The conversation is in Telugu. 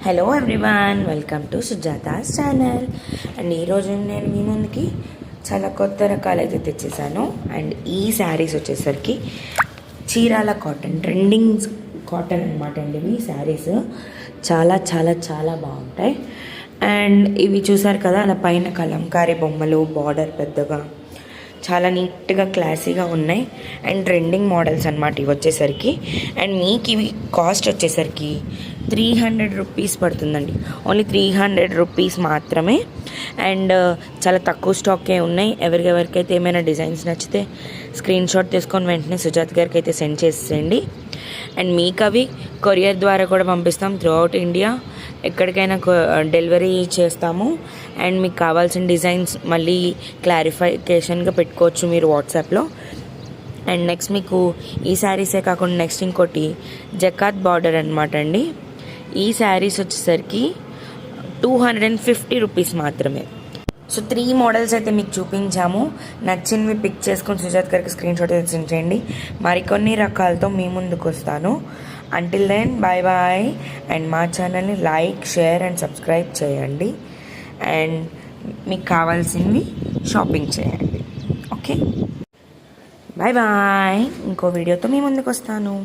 Hello everyone, welcome to Sujata's channel. And ఈరోజు నేను మీ ముందుకి చాలా కొత్త రకాలు అయితే తెచ్చేసాను. అండ్ ఈ శారీస్ వచ్చేసరికి చీరాల కాటన్, ట్రెండింగ్ కాటన్ అనమాట అండి. ఇవి శారీస్ చాలా చాలా చాలా బాగుంటాయి. అండ్ ఇవి చూసారు కదా, అలా పైన కలంకారీ బొమ్మలు, బార్డర్ పెద్దగా చాలా నీట్గా క్లాసీగా ఉన్నాయి. అండ్ ట్రెండింగ్ మోడల్స్ అనమాట ఇవి వచ్చేసరికి. అండ్ మీకు ఇవి కాస్ట్ వచ్చేసరికి 300 రూపీస్ పడుతుందండి. ఓన్లీ 300 రూపీస్ మాత్రమే. అండ్ చాలా తక్కువ స్టాకే ఉన్నాయి. ఎవరికైతే ఏమైనా డిజైన్స్ నచ్చితే స్క్రీన్ షాట్ తీసుకొని వెంటనే సుజాత్ గారికి అయితే సెండ్ చేసేయండి. అండ్ మీకు అవి కొరియర్ ద్వారా కూడా పంపిస్తాం త్రూ అవుట్ ఇండియా. ఎక్కడికైనా డెలివరీ చేస్తాము. అండ్ మీకు కావాల్సిన డిజైన్స్ మళ్ళీ క్లారిఫికేషన్గా పెట్టుకోవచ్చు మీరు వాట్సాప్లో. అండ్ నెక్స్ట్ మీకు ఈ శారీసే కాకుండా నెక్స్ట్ ఇంకోటి జకాత్ బార్డర్ అనమాట అండి. ఈ శారీస్ వచ్చేసరికి 250 రూపీస్ మాత్రమే. సో 3 మోడల్స్ అయితే మీకు చూపించాము. నచ్చినవి పిక్ చేసుకొని సుజాత్ గారికి స్క్రీన్ షాట్ అయితే సెండ్ చేయండి. మరికొన్ని రకాలతో మీ ముందుకు వస్తాను. Until then bye bye. And మా ఛానల్ని లైక్, షేర్ అండ్ సబ్స్క్రైబ్ చేయండి. అండ్ మీకు కావాల్సినవి షాపింగ్ చేయండి. Okay, bye bye. ఇంకో వీడియోతో మీ ముందుకు వస్తాను.